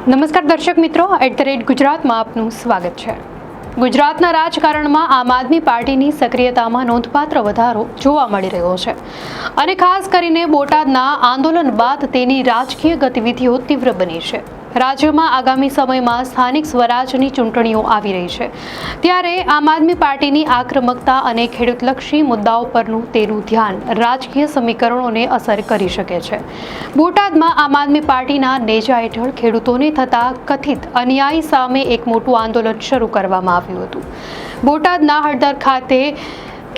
નમસ્કાર દર્શક મિત્રો, @ગુજરાતમાં આપનું સ્વાગત છે। ગુજરાતના રાજકારણમાં આમ આદમી પાર્ટીની સક્રિયતામાં નોંધપાત્ર વધારો જોવા મળી રહ્યો છે અને ખાસ કરીને બોટાદના આંદોલન બાદ તેની રાજકીય ગતિવિધિઓ તીવ્ર બની છે। રાજ્યમાં આગામી સમયમાં સ્થાનિક સ્વરાજની ચૂંટણીઓ આવી રહી છે, ત્યારે આમ આદમી પાર્ટીની આક્રમકતા અને ખેડૂતલક્ષી મુદ્દાઓ પરનું તેનું ધ્યાન રાજકીય સમીકરણોને અસર કરી શકે છે। બોટાદમાં આમ આદમી પાર્ટીના નેજા હેઠળ ખેડૂતોને થતા કથિત અન્યાય સામે એક મોટું આંદોલન શરૂ કરવામાં આવ્યું હતું। બોટાદના હળદર ખાતે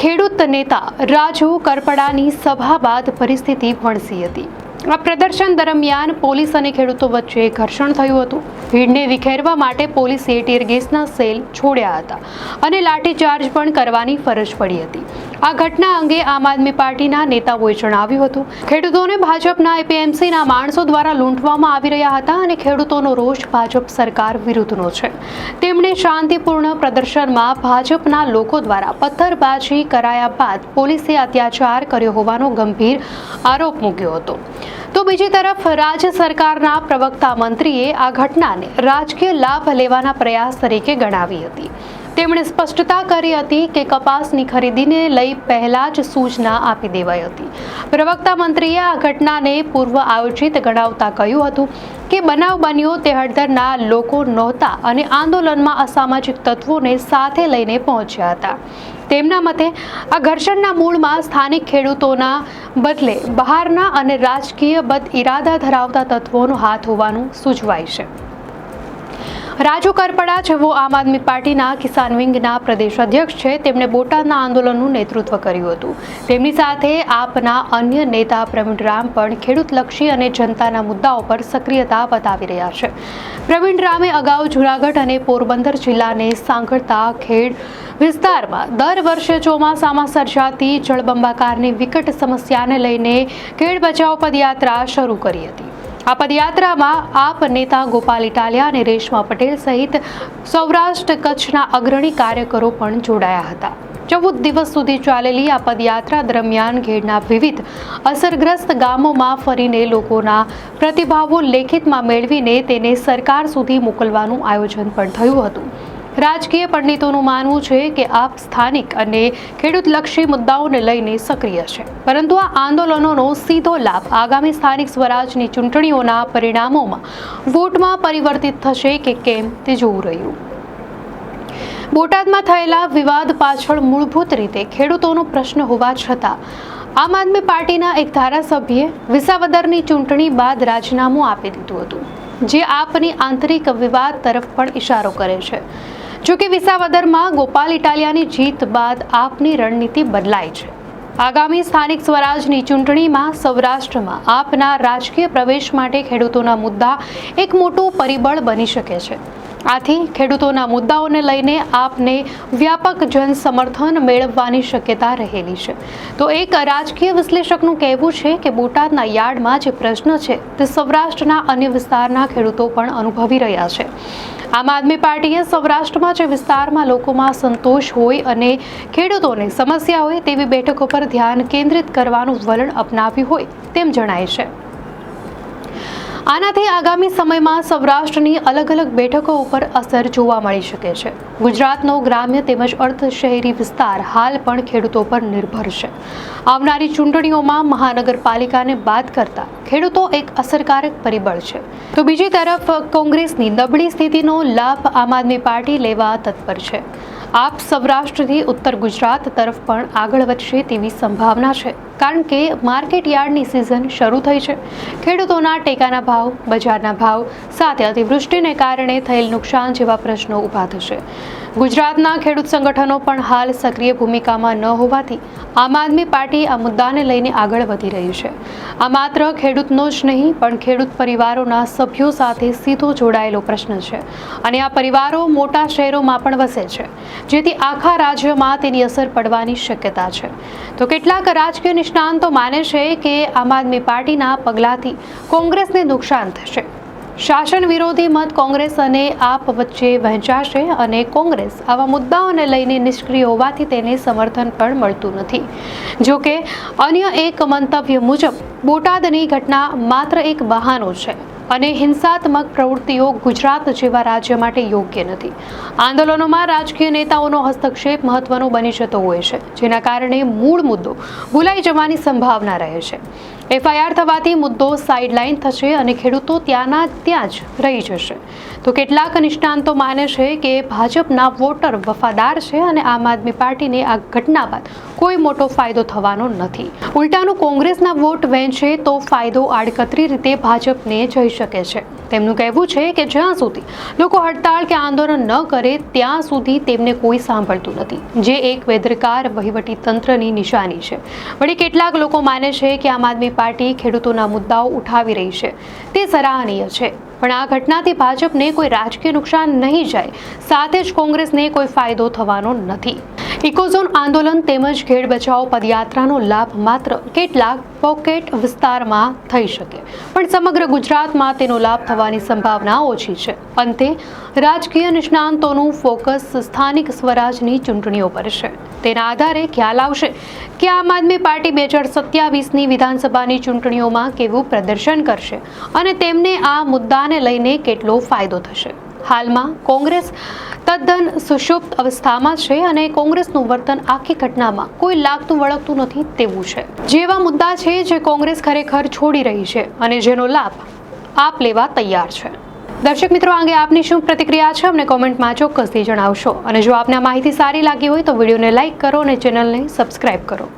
ખેડૂત નેતા રાજુ કરપડાની સભા બાદ પરિસ્થિતિ ભણસી હતી। આ પ્રદર્શન દરમિયાન પોલીસ અને ખેડૂતો વચ્ચે ઘર્ષણ થયું હતું। ભીડને વિખેરવા માટે પોલીસે ટીયર ગેસના સેલ છોડ્યા હતા અને લાઠીચાર્જ પણ કરવાની ફરજ પડી હતી। આ ઘટના અંગે આમ આદમી પાર્ટીના નેતાઓએ જણાવ્યું હતું, ખેડૂતોને ભાજપના એપીએમસીના માણસો દ્વારા લૂંટવામાં આવી રહ્યા હતા અને ખેડૂતોનો રોષ ભાજપ સરકાર વિરુદ્ધનો છે। તેમણે શાંતિપૂર્ણ પ્રદર્શનમાં ભાજપના લોકો દ્વારા પથ્થરબાજી કરાયા બાદ પોલીસે અત્યાચાર કર્યો હોવાનો ગંભીર આરોપ મૂક્યો હતો। તો બીજી તરફ રાજ્ય સરકારના પ્રવક્તા મંત્રીએ આ ઘટનાને રાજકીય લાભ લેવાના પ્રયાસ તરીકે ગણાવી હતી। તેમણે સ્પષ્ટતા કરી હતી કે કપાસની ખરીદીને લઈ પહેલા જ સૂચના આપી દેવાઈ હતી। પ્રવક્તા મંત્રીએ આ ઘટનાને પૂર્વ આયોજિત ગણાવતા કહ્યું હતું કે બનાવ બન્યો તે હળદરના લોકો નહોતા અને આંદોલનમાં અસામાજિક તત્વોને સાથે લઈને પહોંચ્યા હતા। તેમના મતે આ ઘર્ષણના મૂળમાં સ્થાનિક ખેડૂતોના બદલે બહારના અને રાજકીય બદ ઇરાદા ધરાવતા તત્વોનો હાથ હોવાનું સૂચવાય છે। રાજુ કરપડા જેઓ આમ આદમી પાર્ટીના કિસાન વિંગના પ્રદેશ અધ્યક્ષ છે, તેમણે બોટાદના આંદોલનનું નેતૃત્વ કર્યું હતું। તેમની સાથે આપના અન્ય નેતા પ્રવીણ રામ પણ ખેડૂતલક્ષી અને જનતાના મુદ્દાઓ પર સક્રિયતા બતાવી રહ્યા છે। પ્રવીણ રામે અગાઉ જૂનાગઢ અને પોરબંદર જિલ્લાને સાંકળતા ખેડ વિસ્તારમાં દર વર્ષે ચોમાસામાં સર્જાતી જળબંબાકારની વિકટ સમસ્યાને લઈને ખેડ બચાવ પદયાત્રા શરૂ કરી હતી। આ પદયાત્રામાં આપ નેતા ગોપાલ ઇટાલિયા અને રેશમા પટેલ સહિત સૌરાષ્ટ્ર કચ્છના અગ્રણી કાર્યકરો પણ જોડાયા હતા। 14 દિવસ સુધી ચાલેલી આ પદયાત્રા દરમિયાન ખેડના વિવિધ અસરગ્રસ્ત ગામોમાં ફરીને લોકોના પ્રતિભાવો લેખિતમાં મેળવીને તેને સરકાર સુધી મોકલવાનું આયોજન પણ થયું હતું। રાજકીય પંડિતોનું માનવું છે કે આપ સ્થાનિક અને ખેડૂતલક્ષી મુદ્દાઓને લઈને સક્રિય છે, પરંતુ આ આંદોલનોનો સીધો લાભ આગામી સ્થાનિક સ્વરાજની ચૂંટણીઓના પરિણામોમાં વોટમાં પરિવર્તિત થશે કે કેમ તે જોવું રહ્યું। બોટાદમાં થયેલા વિવાદ પાછળ મૂળભૂત રીતે ખેડૂતોનો પ્રશ્ન હોવા છતાં આમ આદમી પાર્ટીના એક ધારાસભ્યે વિસાવદરની ચૂંટણી બાદ રાજીનામું આપી દીધું હતું, જે આપની આંતરિક વિવાદ તરફ પણ ઇશારો કરે છે। જોકે વિસાવદરમાં ગોપાલ ઇટાલિયાની જીત બાદ આપની રણનીતિ બદલાઈ છે। આગામી સ્થાનિક સ્વરાજની ચૂંટણીમાં સૌરાષ્ટ્રમાં આપના રાજકીય પ્રવેશ માટે ખેડૂતોના મુદ્દા એક મોટું પરિબળ બની શકે છે। આથી ખેડૂતોના મુદ્દાઓને લઈને આપને વ્યાપક જન સમર્થન મેળવવાની શક્યતા રહેલી છે। તો એક રાજકીય વિશ્લેષકનું કહેવું છે કે બોટાદના યાર્ડમાં જે પ્રશ્ન છે તે સૌરાષ્ટ્રના અન્ય વિસ્તારના ખેડૂતો પણ અનુભવી રહ્યા છે। આમ આદમી પાર્ટીએ સૌરાષ્ટ્રમાં જે વિસ્તારમાં લોકોમાં સંતોષ હોય અને ખેડૂતોને સમસ્યા હોય તેવી બેઠકો પર ધ્યાન કેન્દ્રિત કરવાનું વલણ અપનાવ્યું હોય તેમ જણાય છે। આનાથી આગામી સમયમાં સૌરાષ્ટ્રની અલગ અલગ બેઠકો ઉપર અસર જોવા મળી શકે છે। ગુજરાતનો ગ્રામ્ય તેમજ અર્ધ શહેરી વિસ્તાર હાલ પણ ખેડૂતો પર નિર્ભર છે। આવનારી ચૂંટણીઓમાં મહાનગરપાલિકાને બાદ કરતા ખેડૂતો એક અસરકારક પરિબળ છે। તો બીજી તરફ કોંગ્રેસની નબળી સ્થિતિનો લાભ આમ આદમી પાર્ટી લેવા તત્પર છે। આપ સૌરાષ્ટ્રથી ઉત્તર ગુજરાત તરફ પણ આગળ વધશે તેવી સંભાવના છે, કારણ કે માર્કેટ યાર્ડની સિઝન શરૂ થઈ છે। ખેડૂતોના ટેકાના ભાવ, બજારના ભાવ સાથે અતિવૃષ્ટિને કારણે થયેલ નુકસાન જેવા પ્રશ્નો ઊભા થશે। ગુજરાતના ખેડૂત સંગઠનો પણ હાલ સક્રિય ભૂમિકામાં ન હોવાથી આમ આદમી પાર્ટી આ મુદ્દાને લઈને આગળ વધી રહી છે। આ માત્ર ખેડૂતનો જ નહીં પણ ખેડૂત પરિવારોના સભ્યો સાથે સીધો જોડાયેલો પ્રશ્ન છે અને આ પરિવારો મોટા શહેરોમાં પણ વસે છે, જેથી આખા રાજ્યમાં તેની અસર પડવાની શક્યતા છે। તો કેટલાક રાજકીય નિષ્ણાંતો માને છે કે આમ આદમી પાર્ટીના પગલાંથી કોંગ્રેસને નુકસાન થશે। શાસન વિરોધી મત કોંગ્રેસ અને આપ વચ્ચે વહેંચાશે અને કોંગ્રેસ આવા મુદ્દાઓને લઈને નિષ્ક્રિય હોવાથી તેને સમર્થન પણ મળતું નથી। જો કે અન્ય એક મંતવ્ય મુજબ બોટાદની ઘટના માત્ર એક બહાનો છે અને હિંસાત્મક પ્રવૃત્તિઓ ગુજરાત જેવા રાજ્ય માટે યોગ્ય નથી. આંદોલનોમાં રાજકીય નેતાઓનો હસ્તક્ષેપ મહત્વનો બની જતો હોય છે, જેના કારણે મૂળ મુદ્દો ભૂલાઈ જવાની સંભાવના રહે છે. એફઆઈઆર થવાથી મુદ્દો સાઇડલાઇન થશે અને ખેડૂતો ત્યાંના ત્યાં જ રહી જશે. તો કેટલાક નિષ્ણાંતો માને છે કે ભાજપના વોટર વફાદાર છે અને આમ આદમી પાર્ટીને આ ઘટના બાદ કોઈ મોટો ફાયદો થવાનો નથી. ઉલટાનું કોંગ્રેસના વોટ વહેંચે તો ફાયદો આડકતરી રીતે ભાજપને જઈ શકે છે. તેમનું કહેવું છે કે જ્યાં સુધી લોકો હડતાળ કે આંદોલન ન કરે ત્યાં સુધી તેમને કોઈ સાંભળતું નથી, જે એક બેદરકાર વહીવટી તંત્રની નિશાની છે. વળી કેટલાક લોકો માને છે કે આમ આદમી પાર્ટી ખેડૂતોના મુદ્દાઓ ઉઠાવી રહી છે, તે સરાહનીય છે. પણ આ ઘટનાથી ભાજપને કોઈ રાજકીય નુકસાન નહીં જાય, સાથે જ કોંગ્રેસને કોઈ ફાયદો થવાનો નથી. ઇકોઝોન આંદોલન તેમજ ખેડ બચાવો પદયાત્રાનો લાભ માત્ર કેટલાક પોકેટ વિસ્તારમાં થઈ શકે, પણ સમગ્ર ગુજરાતમાં તેનો લાભ થવાની સંભાવના ઓછી છે. અંતે રાજકીય નિષ્ણાંતોનું ફોકસ સ્થાનિક સ્વરાજની ચૂંટણીઓ પર છે. તેના આધારે ખ્યાલ આવશે કે આમ આદમી પાર્ટી 2027ની વિધાનસભાની ચૂંટણીઓમાં કેવું પ્રદર્શન કરશે અને તેમને આ મુદ્દાને લઈને કેટલો ફાયદો થશે. હાલમાં કોંગ્રેસ તદ્દન સુષુપ્ત અવસ્થામાં છે અને કોંગ્રેસનું વર્તન આખી ઘટનામાં કોઈ લાગતું વળગતું નથી તેવું છે. જેવા મુદ્દા છે જે કોંગ્રેસ ખરેખર છોડી રહી છે અને જેનો લાભ આપ લેવા તૈયાર છે. દર્શક મિત્રો, આ અંગે આપની શું પ્રતિક્રિયા છે અમને કોમેન્ટમાં ચોક્કસથી જણાવશો. અને જો આપને આ માહિતી સારી લાગી હોય તો વિડીયોને લાઇક કરો અને ચેનલને સબસ્ક્રાઇબ કરો.